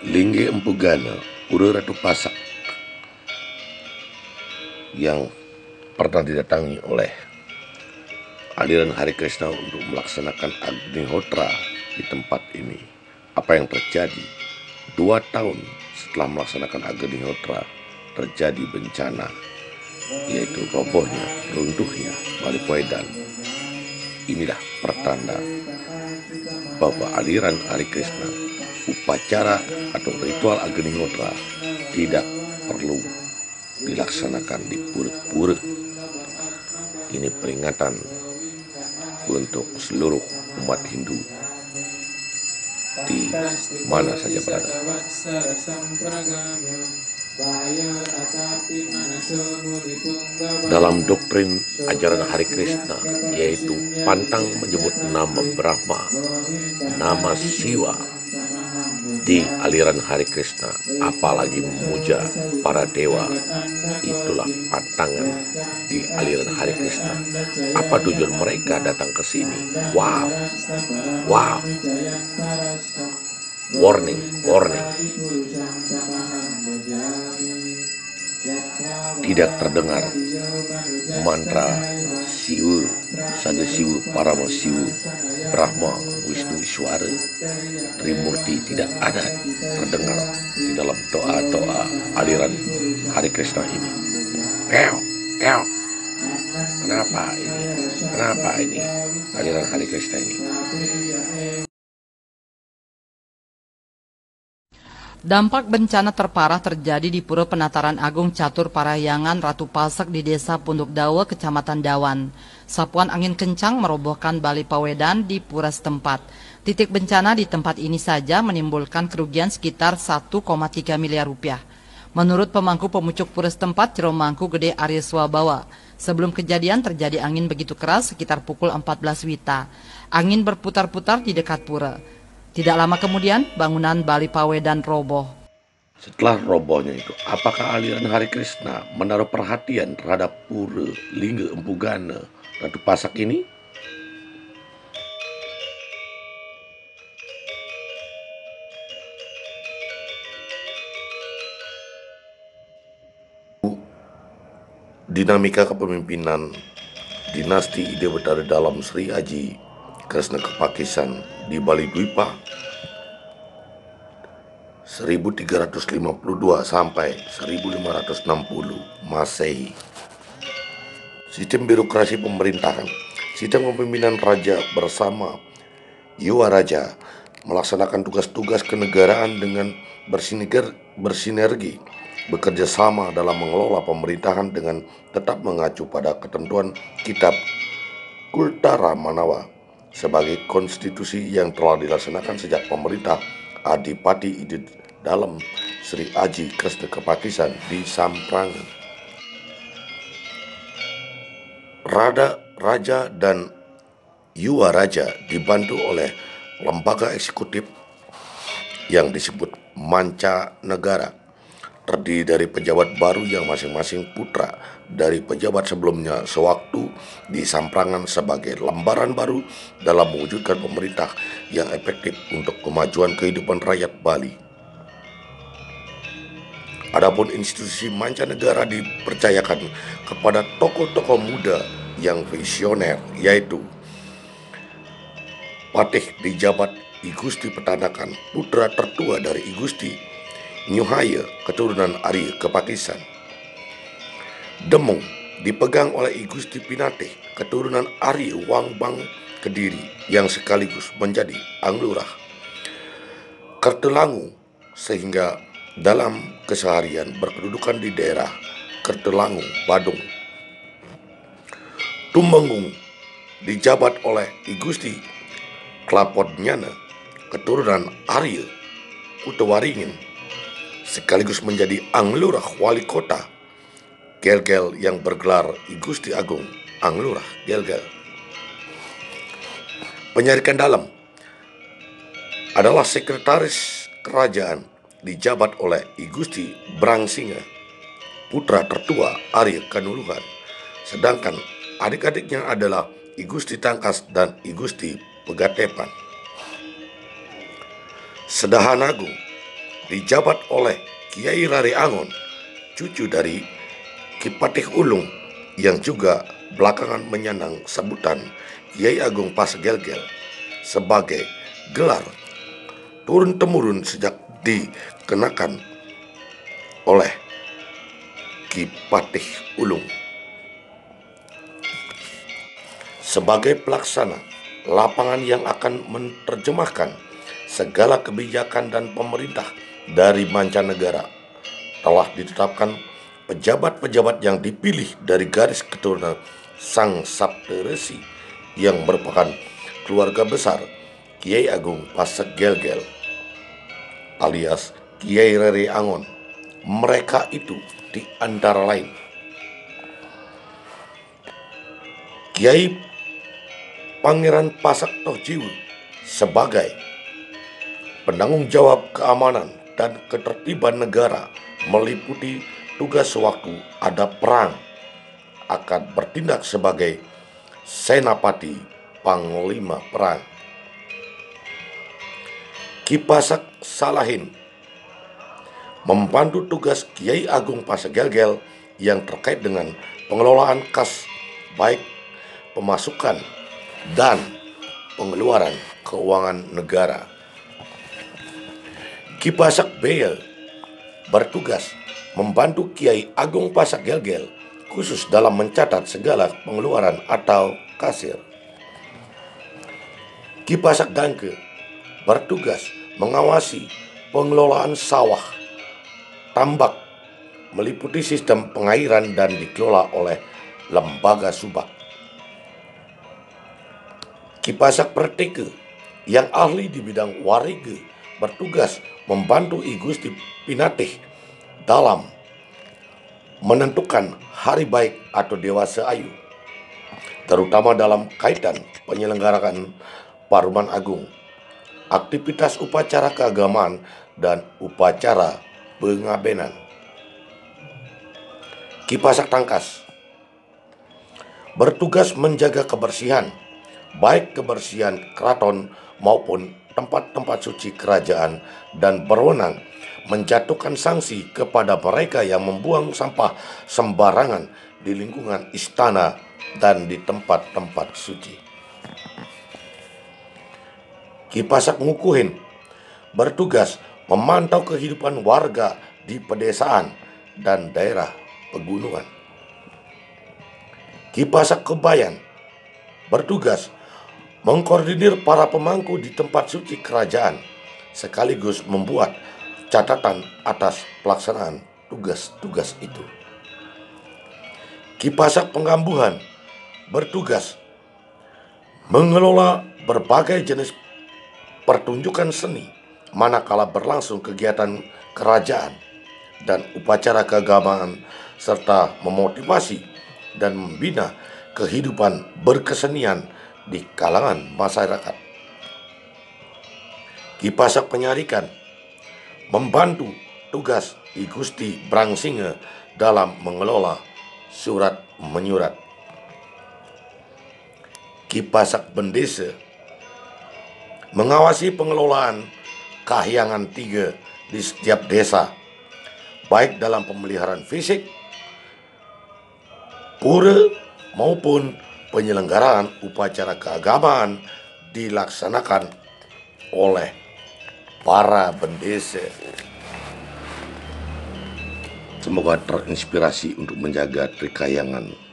Lingge Empugana, Pura Ratu Pasak yang pernah didatangi oleh aliran Hare Krishna untuk melaksanakan Agnihotra di tempat ini. Apa yang terjadi? 2 tahun setelah melaksanakan Agnihotra terjadi bencana, yaitu robohnya, runtuhnya Bali Poedan. Inilah pertanda bahwa aliran Hare Krishna, upacara atau ritual Agnihotra tidak perlu dilaksanakan di pura-pura. Ini peringatan untuk seluruh umat Hindu di mana saja berada. Dalam doktrin ajaran Hare Krishna, yaitu pantang menyebut nama Brahma, nama Siwa di aliran Hare Krishna, apalagi memuja para dewa, itulah pantangan di aliran Hare Krishna. Apa tujuan mereka datang ke sini? Wow, warning. Tidak terdengar mantra Siwa, Sada Siwa, Parama Siwa, Brahma, Wisnu, Iswara, Trimurti tidak ada terdengar di dalam doa-doa aliran Hare Krishna ini. Kenapa ini aliran Hare Krishna ini? Dampak bencana terparah terjadi di Pura Penataran Agung Catur Parahyangan Ratu Pasak di Desa Punduk Dawa, Kecamatan Dawan. Sapuan angin kencang merobohkan Bali Poedan di pura setempat. Titik bencana di tempat ini saja menimbulkan kerugian sekitar 1,3 miliar rupiah. Menurut pemangku pemucuk pura setempat, Ciromangku Gede Arya Swabawa, sebelum kejadian terjadi angin begitu keras sekitar pukul 14 WITA. Angin berputar-putar di dekat pura. Tidak lama kemudian, bangunan Bali Poedan roboh. Setelah robohnya itu, apakah aliran Hare Krishna menaruh perhatian terhadap pura Lingga Empugana Ratu Pasak ini? Dinamika kepemimpinan dinasti Ide Betara dalam Sri Aji Krishna Kepakisan di Bali Dwipa 1352 sampai 1560 Masehi. Sistem birokrasi pemerintahan, sistem kepemimpinan raja bersama Yuwa Raja melaksanakan tugas-tugas kenegaraan dengan bersinergi, bekerja sama dalam mengelola pemerintahan dengan tetap mengacu pada ketentuan kitab Kultara Manawa sebagai konstitusi yang telah dilaksanakan sejak pemerintah Adipati Ide dalam Sri Aji Krishna Kepakisan di Samprangan. Raja dan Yuwa Raja dibantu oleh lembaga eksekutif yang disebut Manca Negara, terdiri dari pejabat baru yang masing-masing putra dari pejabat sebelumnya sewaktu di Samprangan sebagai lembaran baru dalam mewujudkan pemerintah yang efektif untuk kemajuan kehidupan rakyat Bali. Adapun institusi mancanegara dipercayakan kepada tokoh-tokoh muda yang visioner, yaitu Patih dijabat I Gusti Petanakan, putra tertua dari I Gusti Nyuhaya, keturunan Arya Kepakisan. Demung dipegang oleh I Gusti Pinatih, keturunan Arya Wangbang Kediri yang sekaligus menjadi Anglurah Kertelangu, sehingga dalam keseharian berkedudukan di daerah Kertelangu, Badung. Tumenggung dijabat oleh I Gusti Klapodnyana, keturunan Arya Utawaringin, sekaligus menjadi Anglurah Wali Kota Gelgel yang bergelar I Gusti Agung Anglurah Gelgel. Penyarikan Dalam adalah sekretaris kerajaan dijabat oleh I Gusti Brangsinga, putra tertua Arya Kanuluhan, sedangkan adik-adiknya adalah I Gusti Tangkas dan I Gusti Pegatepan. Sedahan Agung dijabat oleh Kiai Rari Angon, cucu dari Ki Patih Ulung, yang juga belakangan menyandang sebutan Kiai Agung Pasgelgel sebagai gelar turun-temurun sejak dikenakan oleh Ki Patih Ulung. Sebagai pelaksana lapangan yang akan menerjemahkan segala kebijakan dan pemerintah dari mancanegara, telah ditetapkan pejabat-pejabat yang dipilih dari garis keturunan Sang Sapteresi yang merupakan keluarga besar Kiai Agung Pasgelgel alias Kiai Rari Angon. Mereka itu di antara lain Kiai Pangeran Pasak Tohjiwu sebagai penanggung jawab keamanan dan ketertiban negara, meliputi tugas sewaktu ada perang, akan bertindak sebagai senapati panglima perang. Ki Pasak Salahin membantu tugas Kiai Agung Pasgelgel yang terkait dengan pengelolaan kas, baik pemasukan dan pengeluaran keuangan negara. Ki Pasak Beyel bertugas membantu Kiai Agung Pasgelgel khusus dalam mencatat segala pengeluaran atau kasir. Ki Pasak Dangke bertugas mengawasi pengelolaan sawah, tambak, meliputi sistem pengairan dan dikelola oleh lembaga subak. Ki Pasak Perteke yang ahli di bidang warige bertugas membantu I Gusti Pinatih dalam menentukan hari baik atau dewasa ayu, terutama dalam kaitan penyelenggaraan Paruman Agung, aktivitas upacara keagamaan dan upacara pengabenan. Ki Pasak Tangkas bertugas menjaga kebersihan, baik kebersihan keraton maupun tempat-tempat suci kerajaan, dan berwenang menjatuhkan sanksi kepada mereka yang membuang sampah sembarangan di lingkungan istana dan di tempat-tempat suci. Ki Pasak Ngukuhin bertugas memantau kehidupan warga di pedesaan dan daerah pegunungan. Ki Pasak Kebayan bertugas mengkoordinir para pemangku di tempat suci kerajaan, sekaligus membuat catatan atas pelaksanaan tugas-tugas itu. Ki Pasak Penggambuhan bertugas mengelola berbagai jenis pertunjukan seni manakala berlangsung kegiatan kerajaan dan upacara keagamaan, serta memotivasi dan membina kehidupan berkesenian di kalangan masyarakat. Ki Pasak Penyarikan membantu tugas I Gusti Brangsinge dalam mengelola surat menyurat. Ki Pasak Bendese mengawasi pengelolaan kahyangan 3 di setiap desa, baik dalam pemeliharaan fisik, pura maupun penyelenggaraan upacara keagamaan dilaksanakan oleh para bendese. Semoga terinspirasi untuk menjaga Trikayangan